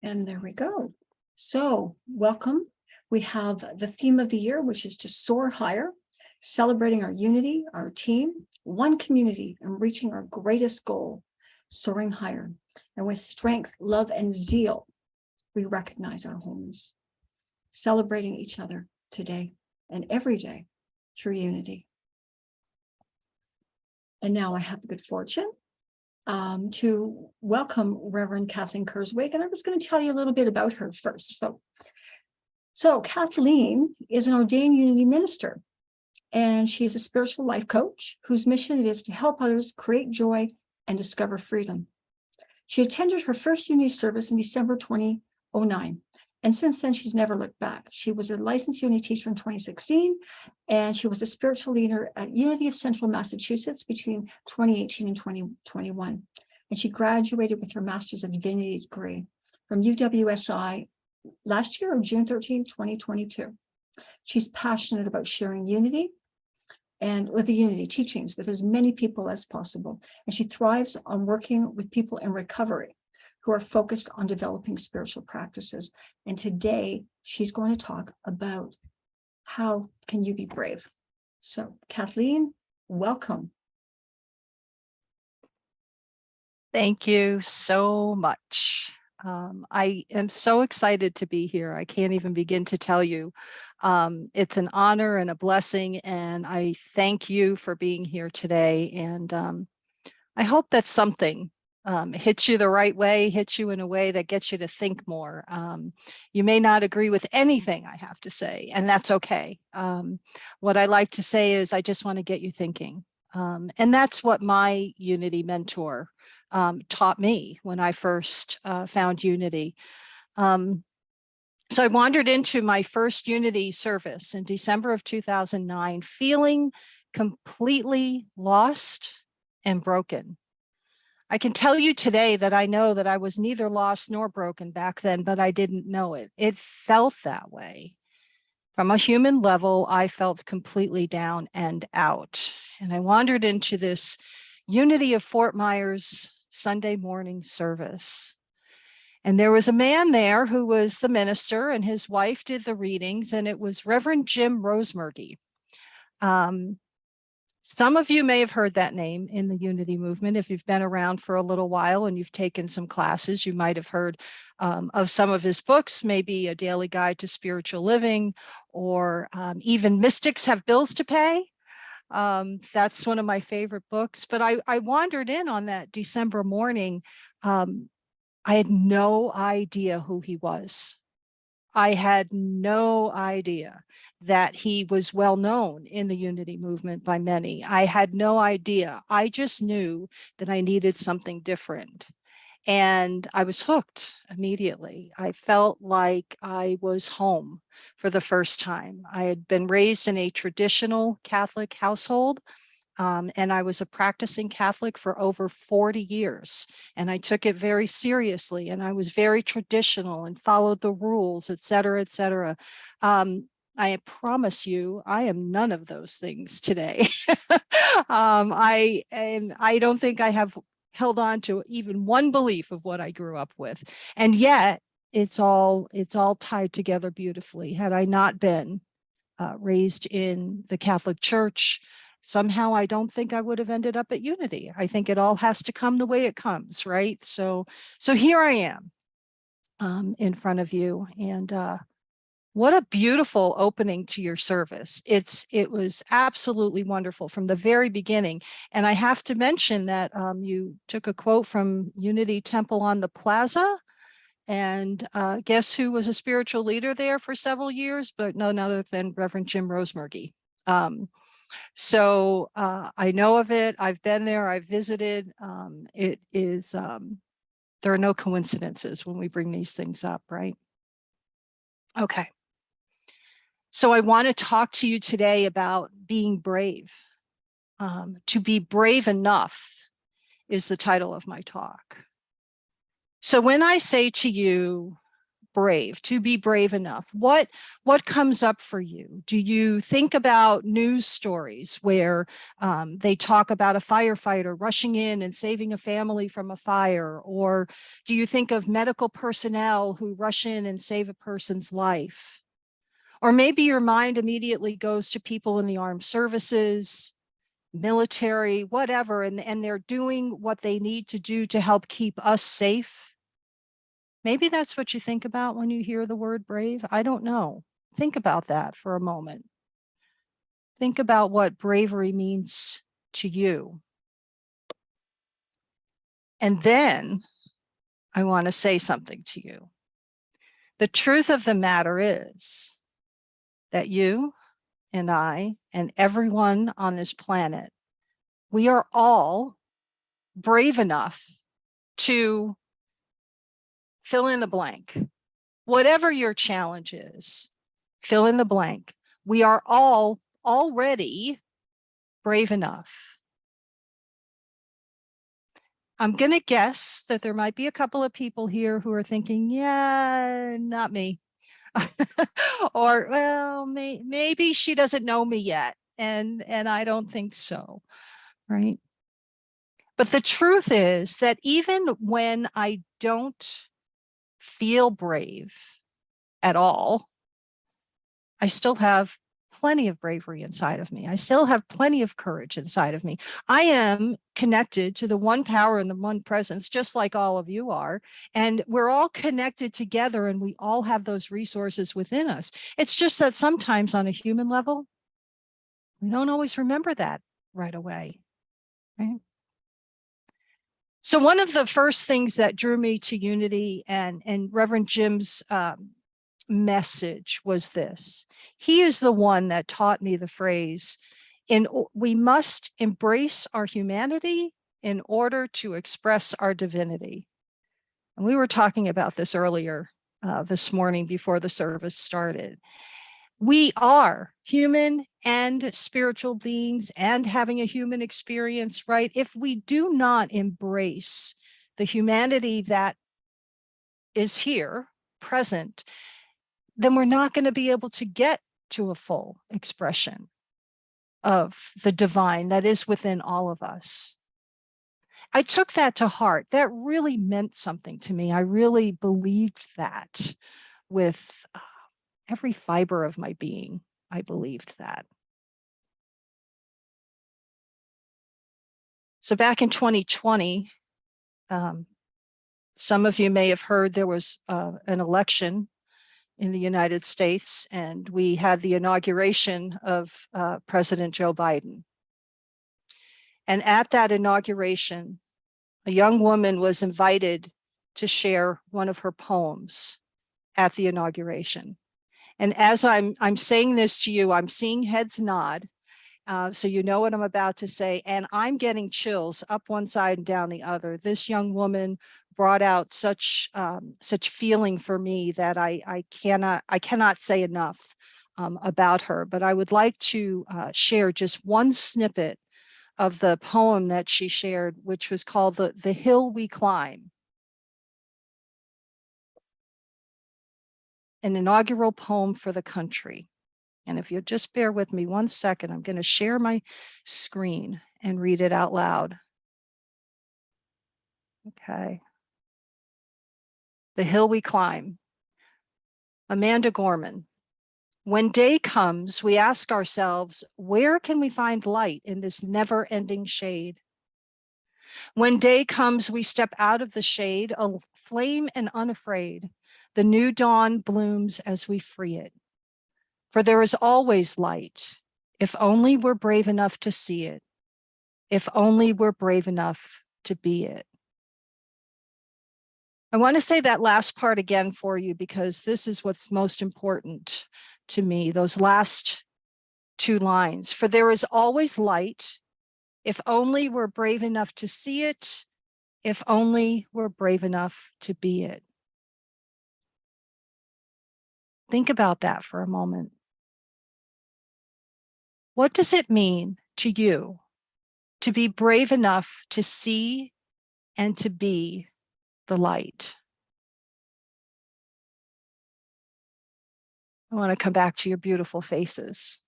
And there we go. So welcome. We have the theme of the year, which is to soar higher, celebrating our unity, our team, one community, and reaching our greatest goal, soaring higher. And with strength, love, and zeal, we recognize our wholeness, celebrating each other today and every day through unity. And now I have the good fortune to welcome Rev Kathleen Kerswig, and I was going to tell you a little bit about her first. So Kathleen is an ordained unity minister, and she is a spiritual life coach whose mission it is to help others create joy and discover freedom. She attended her first unity service in December 2009, and since then she's never looked back. She was a licensed unity teacher in 2016, and she was a spiritual leader at Unity of Central Massachusetts between 2018 and 2021. And she graduated with her Master's of Divinity degree from UWSI last year on June 13, 2022. She's passionate about sharing unity and with the unity teachings with as many people as possible. And she thrives on working with people in recovery who are focused on developing spiritual practices. And today she's going to talk about how can you be brave. So Kathleen, welcome. Thank you so much. I am so excited to be here. I can't even begin to tell you. It's an honor and a blessing, and I thank you for being here today. And I hope that something hits you the right way, hits you in a way that gets you to think more. You may not agree with anything I have to say, and that's okay. What I like to say is I just want to get you thinking. And that's what my unity mentor taught me when I first found unity. So I wandered into my first unity service in December of 2009, feeling completely lost and broken. I can tell you today that I know that I was neither lost nor broken back then, but I didn't know it. It felt that way. From a human level, I felt completely down and out. And I wandered into this Unity of Fort Myers Sunday morning service. And there was a man there who was the minister, and his wife did the readings, and it was Reverend Jim Rosemurgy. Some of you may have heard that name in the unity movement. If you've been around for a little while and you've taken some classes, you might have heard of some of his books, maybe A Daily Guide to Spiritual Living, or even Mystics Have Bills to Pay. That's one of my favorite books. But I wandered in on that December morning. I had no idea who he was. I had no idea that he was well known in the unity movement by many. I had no idea. I just knew that I needed something different. And I was hooked immediately. I felt like I was home for the first time. I had been raised in a traditional Catholic household. And I was a practicing Catholic for over 40 years, and I took it very seriously, and I was very traditional and followed the rules, et cetera, et cetera. I promise you, I am none of those things today. I don't think I have held on to even one belief of what I grew up with, and yet it's all tied together beautifully. Had I not been raised in the Catholic Church, somehow I don't think I would have ended up at Unity. I think it all has to come the way it comes, right? So here I am in front of you, and what a beautiful opening to your service. It was absolutely wonderful from the very beginning. And I have to mention that you took a quote from Unity Temple on the Plaza. And guess who was a spiritual leader there for several years, but none other than Reverend Jim Rosemurgy. So I know of it. I've been there. I've visited. It is, there are no coincidences when we bring these things up, right? Okay. So I want to talk to you today about being brave. To be brave enough is the title of my talk. So when I say to you, brave, to be brave enough? What comes up for you? Do you think about news stories where they talk about a firefighter rushing in and saving a family from a fire? Or do you think of medical personnel who rush in and save a person's life? Or maybe your mind immediately goes to people in the armed services, military, whatever, and they're doing what they need to do to help keep us safe. Maybe that's what you think about when you hear the word brave. I don't know. Think about that for a moment. Think about what bravery means to you. And then I want to say something to you. The truth of the matter is that you and I and everyone on this planet, we are all brave enough to fill in the blank. Whatever your challenge is, fill in the blank. We are all already brave enough. I'm going to guess that there might be a couple of people here who are thinking, yeah, not me. Or, well, maybe she doesn't know me yet. And I don't think so, right? But the truth is that even when I don't feel brave at all, I still have plenty of bravery inside of me. I still have plenty of courage inside of me. I am connected to the one power and the one presence, just like all of you are. And we're all connected together and we all have those resources within us. It's just that sometimes on a human level, we don't always remember that right away, right? So one of the first things that drew me to Unity and Reverend Jim's message was this. He is the one that taught me the phrase, we must embrace our humanity in order to express our divinity. And we were talking about this earlier this morning before the service started. We are human and spiritual beings and having a human experience, right? If we do not embrace the humanity that is here, present, then we're not going to be able to get to a full expression of the divine that is within all of us. I took that to heart. That really meant something to me. I really believed that with every fiber of my being. I believed that. So back in 2020, some of you may have heard there was an election in the United States, and we had the inauguration of President Joe Biden. And at that inauguration, a young woman was invited to share one of her poems at the inauguration. And as I'm saying this to you, I'm seeing heads nod. So you know what I'm about to say. And I'm getting chills up one side and down the other. This young woman brought out such feeling for me that I cannot say enough about her. But I would like to share just one snippet of the poem that she shared, which was called The Hill We Climb. An inaugural poem for the country. And if you'll just bear with me 1 second, I'm going to share my screen and read it out loud. Okay. The Hill We Climb. Amanda Gorman. When day comes, we ask ourselves, where can we find light in this never-ending shade? When day comes, we step out of the shade, aflame and unafraid. The new dawn blooms as we free it. For there is always light, if only we're brave enough to see it, if only we're brave enough to be it. I want to say that last part again for you because this is what's most important to me, those last two lines. For there is always light, if only we're brave enough to see it, if only we're brave enough to be it. Think about that for a moment. What does it mean to you to be brave enough to see and to be the light? I want to come back to your beautiful faces.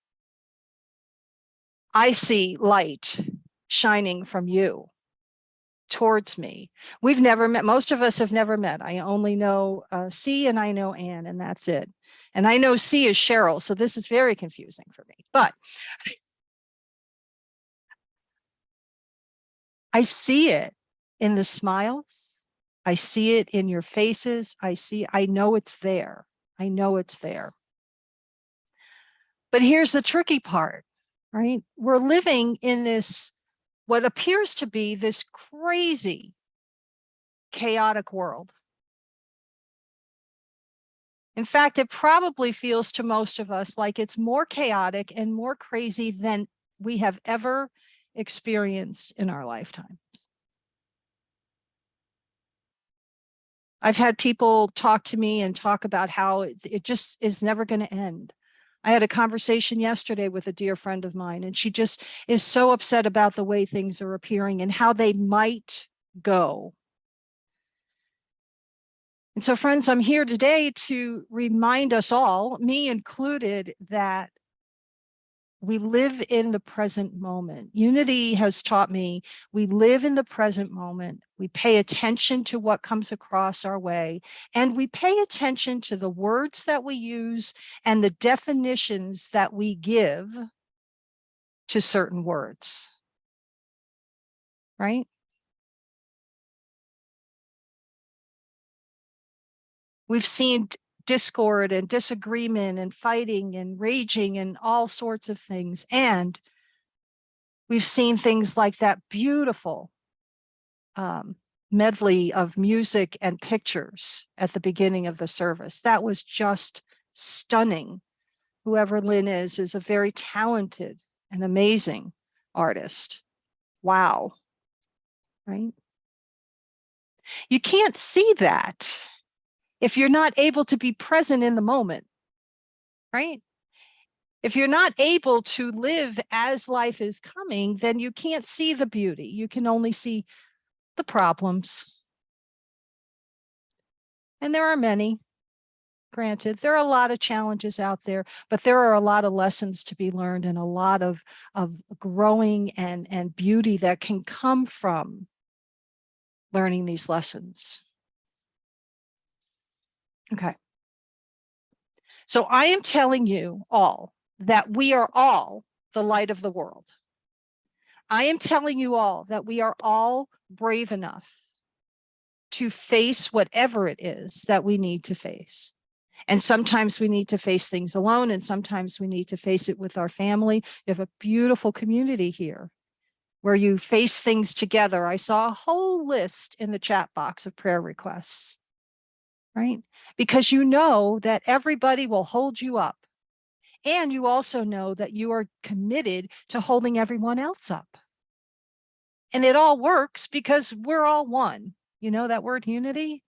I see light shining from you towards me. We've never met. Most of us have never met. I only know C and I know Anne, and that's it. And I know C is Cheryl, so this is very confusing for me. But I see it in the smiles. I see it in your faces. I know it's there. I know it's there. But here's the tricky part, right? We're living in this, what appears to be this crazy, chaotic world. In fact, it probably feels to most of us like it's more chaotic and more crazy than we have ever experienced in our lifetimes. I've had people talk to me and talk about how it just is never going to end. I had a conversation yesterday with a dear friend of mine, and she just is so upset about the way things are appearing and how they might go. And so, friends, I'm here today to remind us all, me included, that we live in the present moment. Unity has taught me we live in the present moment. We pay attention to what comes across our way, and we pay attention to the words that we use and the definitions that we give to certain words, right? We've seen discord and disagreement and fighting and raging and all sorts of things. And we've seen things like that beautiful medley of music and pictures at the beginning of the service. That was just stunning. Whoever Lynn is a very talented and amazing artist. Wow. Right? You can't see that if you're not able to be present in the moment, right? If you're not able to live as life is coming, then you can't see the beauty. You can only see the problems. And there are many, granted. There are a lot of challenges out there, but there are a lot of lessons to be learned and a lot of growing and beauty that can come from learning these lessons. Okay. So I am telling you all that we are all the light of the world. I am telling you all that we are all brave enough to face whatever it is that we need to face. And sometimes we need to face things alone, and sometimes we need to face it with our family. You have a beautiful community here where you face things together. I saw a whole list in the chat box of prayer requests, right? Because you know that everybody will hold you up. And you also know that you are committed to holding everyone else up. And it all works because we're all one. You know that word unity?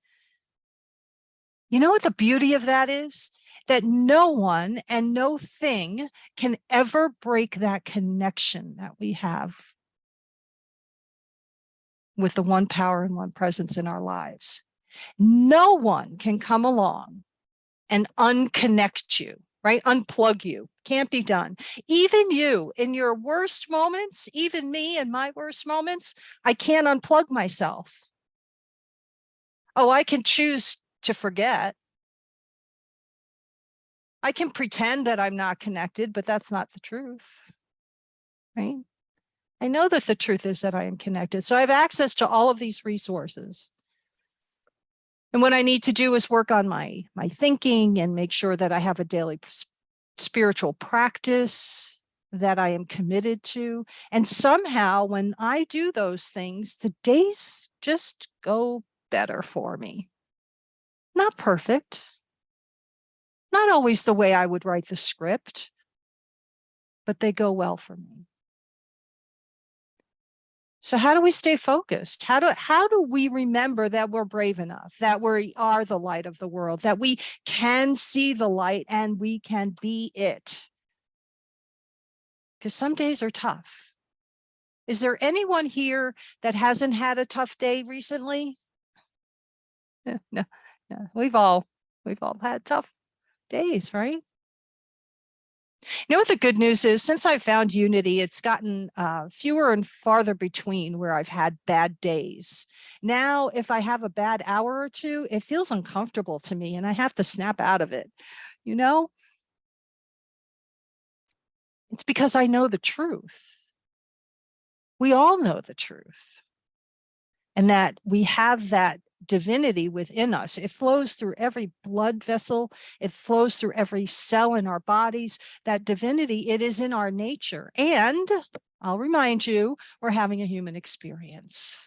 You know what the beauty of that is? That no one and no thing can ever break that connection that we have with the one power and one presence in our lives. No one can come along and unconnect you, right? Unplug you. Can't be done. Even you in your worst moments, even me in my worst moments, I can't unplug myself. Oh, I can choose to forget. I can pretend that I'm not connected, but that's not the truth, right? I know that the truth is that I am connected. So I have access to all of these resources. And what I need to do is work on my thinking and make sure that I have a daily spiritual practice that I am committed to. And somehow when I do those things, the days just go better for me. Not perfect. Not always the way I would write the script, but they go well for me. So how do we stay focused? How do we remember that we're brave enough, that we are the light of the world, that we can see the light and we can be it? Because some days are tough. Is there anyone here that hasn't had a tough day recently? No. We've all had tough days, right? You know what the good news is? Since I found unity, it's gotten fewer and farther between where I've had bad days. Now, if I have a bad hour or two, it feels uncomfortable to me and I have to snap out of it. You know, it's because I know the truth. We all know the truth, and that we have that divinity within us. It flows through every blood vessel. It flows through every cell in our bodies. That divinity, it is in our nature. And I'll remind you, we're having a human experience.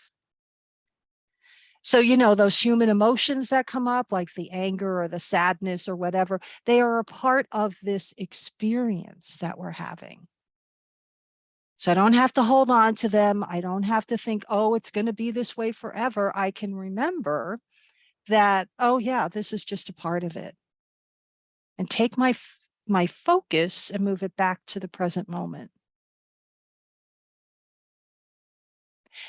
So, you know, those human emotions that come up, like the anger or the sadness or whatever, they are a part of this experience that we're having. So I don't have to hold on to them. I don't have to think, oh, it's going to be this way forever. I can remember that, oh yeah, this is just a part of it. And take my focus and move it back to the present moment.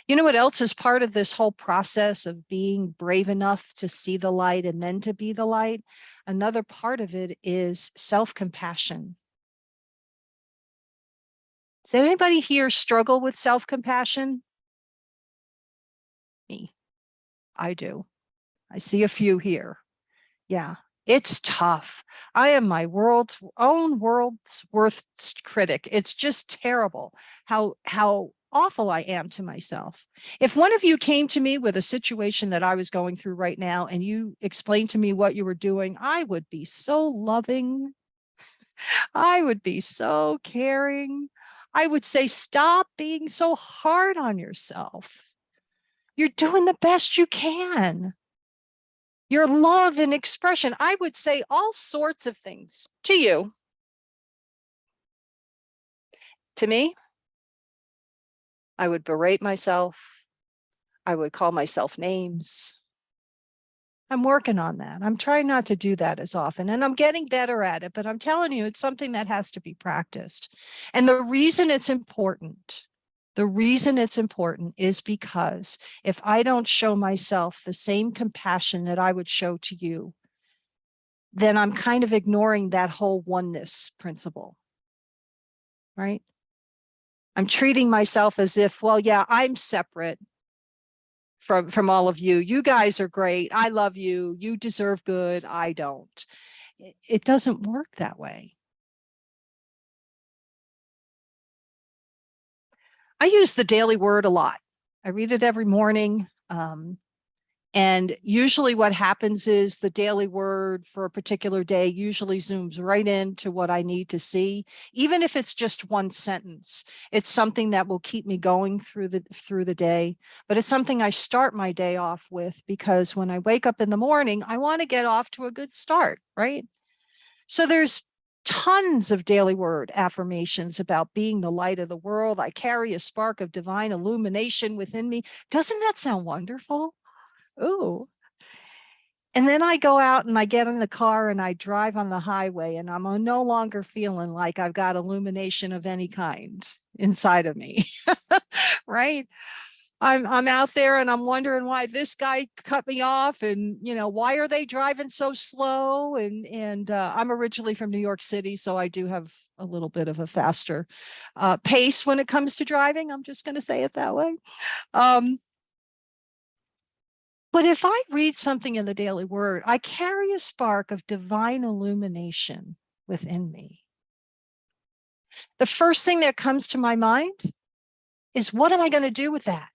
You know what else is part of this whole process of being brave enough to see the light and then to be the light? Another part of it is self-compassion. Does anybody here struggle with self-compassion? Me. I do. I see a few here. Yeah, it's tough. I am my world's worst critic. It's just terrible how awful I am to myself. If one of you came to me with a situation that I was going through right now and you explained to me what you were doing, I would be so loving. I would be so caring. I would say, stop being so hard on yourself. You're doing the best you can. Your love and expression. I would say all sorts of things to you. To me, I would berate myself. I would call myself names. I'm working on that. I'm trying not to do that as often, and I'm getting better at it, but I'm telling you, it's something that has to be practiced. And the reason it's important is because if I don't show myself the same compassion that I would show to you, then I'm kind of ignoring that whole oneness principle, right? I'm treating myself as if, well, yeah, I'm separate from all of you. You guys are great. I love you. You deserve good. I don't. It doesn't work that way. I use the daily word a lot. I read it every morning. And usually what happens is the daily word for a particular day usually zooms right into what I need to see. Even if it's just one sentence, it's something that will keep me going through the day. But it's something I start my day off with, because when I wake up in the morning, I want to get off to a good start, right? So there's tons of daily word affirmations about being the light of the world. I carry a spark of divine illumination within me. Doesn't that sound wonderful? Ooh. And then I go out and I get in the car and I drive on the highway, and I'm no longer feeling like I've got illumination of any kind inside of me, right? I'm out there and I'm wondering why this guy cut me off, and you know, why are they driving so slow? And I'm originally from New York City, so I do have a little bit of a faster pace when it comes to driving. I'm just going to say it that way. But if I read something in the daily word, I carry a spark of divine illumination within me. The first thing that comes to my mind is, what am I going to do with that?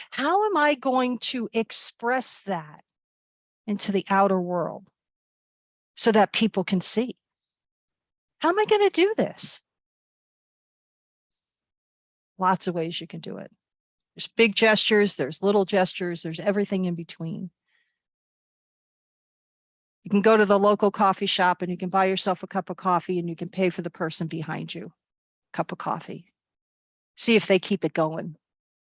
How am I going to express that into the outer world so that people can see? How am I going to do this? Lots of ways you can do it. There's big gestures, there's little gestures, there's everything in between. You can go to the local coffee shop and you can buy yourself a cup of coffee, and you can pay for the person behind you a cup of coffee. See if they keep it going.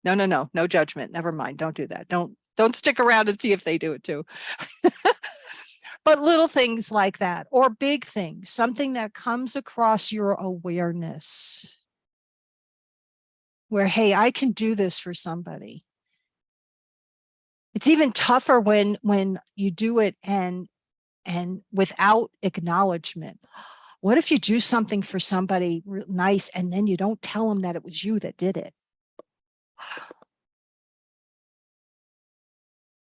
No judgment. Never mind. Don't do that. Don't stick around and see if they do it too. But little things like that, or big things, something that comes across your awareness where, hey, I can do this for somebody. It's even tougher when you do it and without acknowledgement. What if you do something for somebody nice and then you don't tell them that it was you that did it?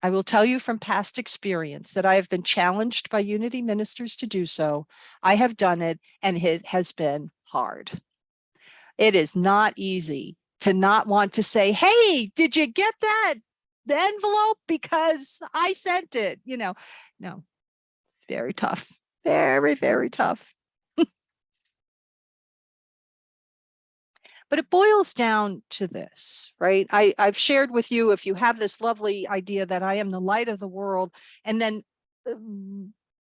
I will tell you from past experience that I have been challenged by Unity ministers to do so. I have done it, and it has been hard. It is not easy to not want to say, hey, did you get that the envelope? Because I sent it, no, very tough, very, very tough. But it boils down to this, right? I've shared with you, if you have this lovely idea that I am the light of the world, and then,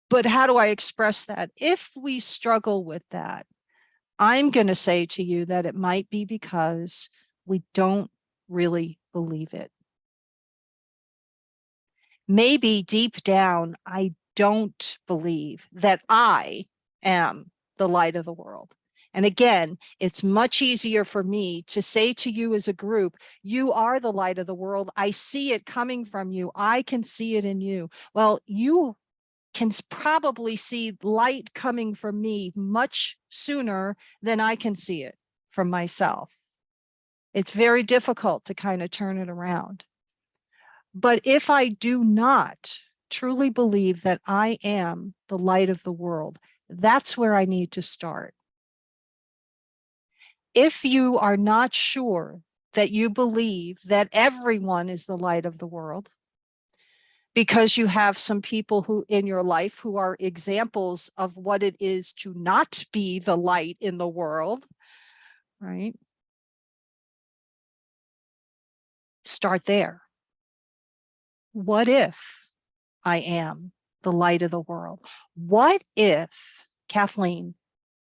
but how do I express that? If we struggle with that, I'm going to say to you that it might be because we don't really believe it. Maybe deep down, I don't believe that I am the light of the world. And again, it's much easier for me to say to you as a group, you are the light of the world. I see it coming from you. I can see it in you. Well, you can probably see light coming from me much sooner than I can see it from myself. It's very difficult to kind of turn it around. But if I do not truly believe that I am the light of the world, that's where I need to start. If you are not sure that you believe that everyone is the light of the world, because you have some people who in your life who are examples of what it is to not be the light in the world, right? Start there. What if I am the light of the world? What if Kathleen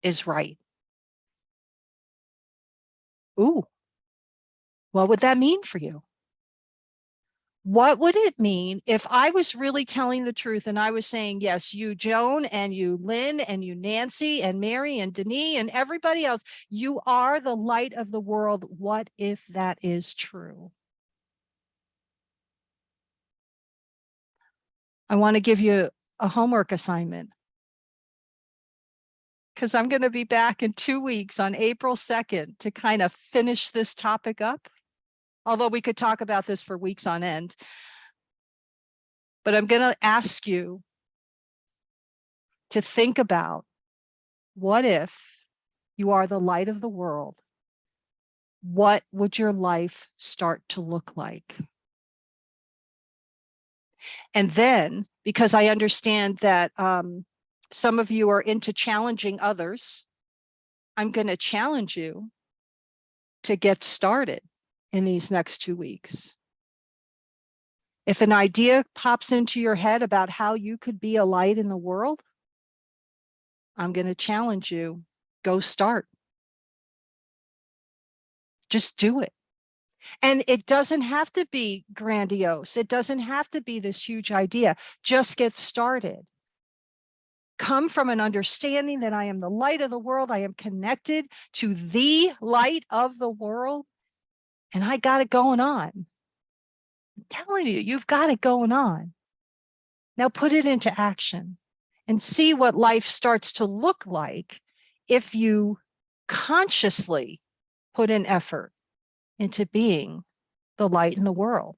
is right? Ooh, what would that mean for you? What would it mean if I was really telling the truth and I was saying, yes, you, Joan, and you, Lynn, and you, Nancy, and Mary, and Denise, and everybody else, you are the light of the world. What if that is true? I want to give you a homework assignment, because I'm going to be back in 2 weeks on April 2nd to kind of finish this topic up. Although we could talk about this for weeks on end. But I'm going to ask you to think about, what if you are the light of the world? What would your life start to look like? And then, because I understand that some of you are into challenging others, I'm going to challenge you to get started in these next 2 weeks. If an idea pops into your head about how you could be a light in the world, I'm going to challenge you, go start. Just do it. And it doesn't have to be grandiose. It doesn't have to be this huge idea. Just get started. Come from an understanding that I am the light of the world. I am connected to the light of the world. And I got it going on. I'm telling you, you've got it going on. Now put it into action and see what life starts to look like if you consciously put an effort into being the light in the world.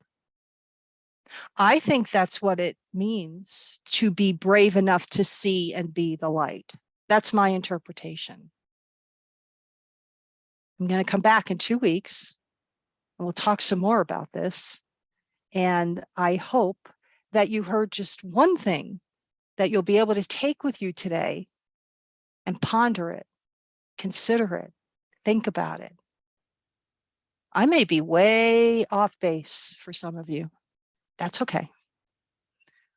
I think that's what it means to be brave enough to see and be the light. That's my interpretation. I'm going to come back in 2 weeks and we'll talk some more about this. And I hope that you heard just one thing that you'll be able to take with you today and ponder it, consider it, think about it. I may be way off base for some of you. That's okay.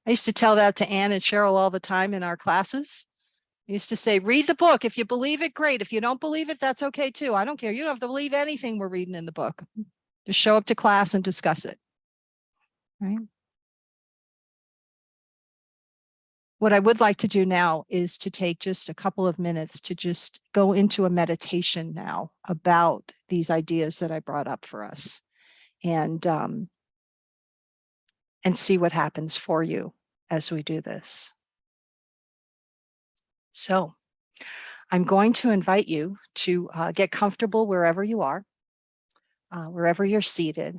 I used to tell that to Ann and Cheryl all the time in our classes. I used to say, read the book. If you believe it, great. If you don't believe it, that's okay too. I don't care. You don't have to believe anything we're reading in the book. Just show up to class and discuss it. Right? What I would like to do now is to take just a couple of minutes to just go into a meditation now about these ideas that I brought up for us, and see what happens for you as we do this. So I'm going to invite you to get comfortable wherever you are, wherever you're seated.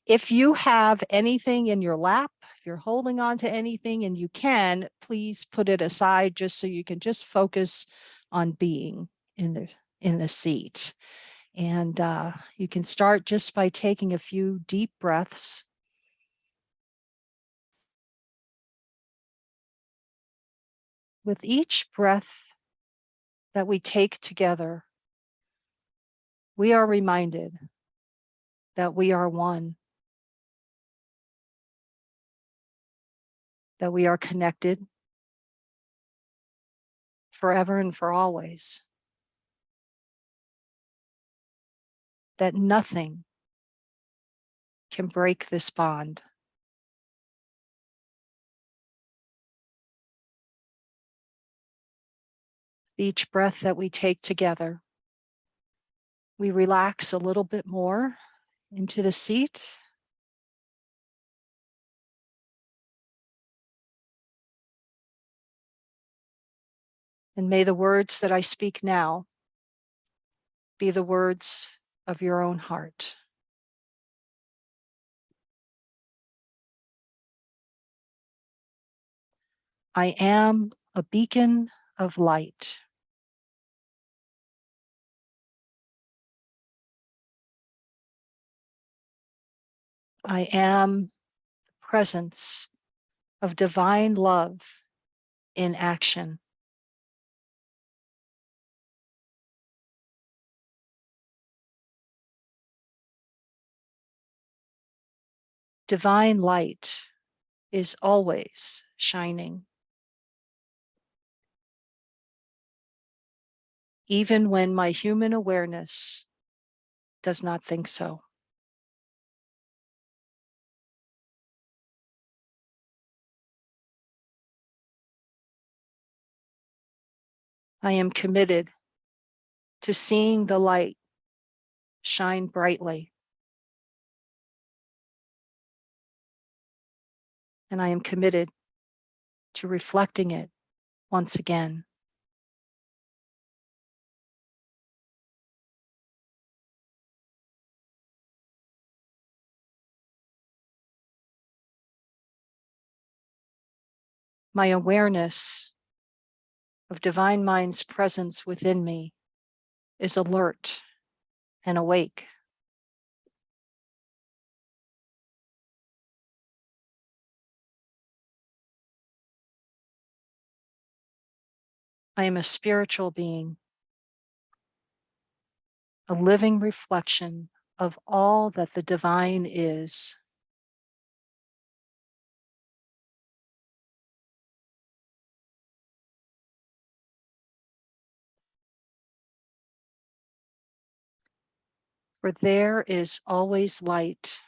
If you have anything in your lap, if you're holding on to anything and you can, please put it aside just so you can just focus on being in the seat. And you can start just by taking a few deep breaths. With each breath that we take together, we are reminded that we are one, that we are connected forever and for always, that nothing can break this bond. Each breath that we take together, we relax a little bit more into the seat. And may the words that I speak now be the words of your own heart. I am a beacon of light. I am the presence of divine love in action. Divine light is always shining, even when my human awareness does not think so. I am committed to seeing the light shine brightly. And I am committed to reflecting it once again. My awareness of divine mind's presence within me is alert and awake. I am a spiritual being, a living reflection of all that the divine is. For there is always light,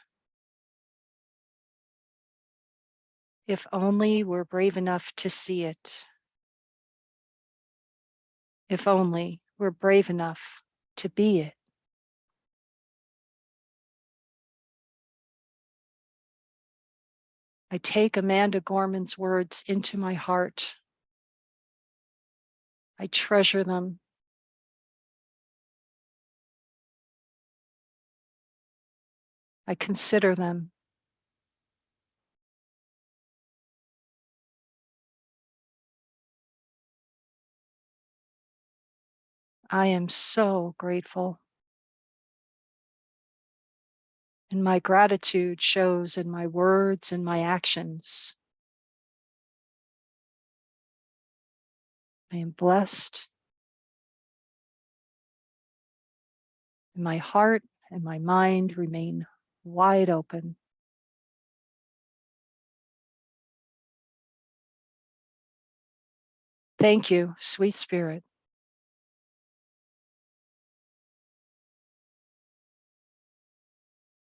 if only we're brave enough to see it. If only we're brave enough to be it. I take Amanda Gorman's words into my heart. I treasure them. I consider them. I am so grateful. And my gratitude shows in my words and my actions. I am blessed. And my heart and my mind remain wide open. Thank you, sweet spirit.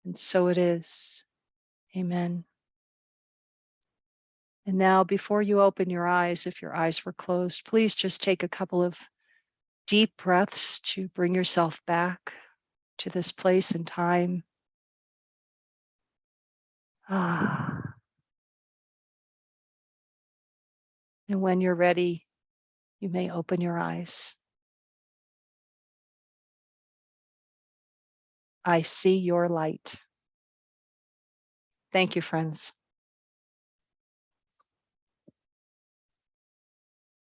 And so it is. Amen. And now, before you open your eyes, if your eyes were closed, please just take a couple of deep breaths to bring yourself back to this place and time. And when you're ready, you may open your eyes. I see your light. Thank you, friends.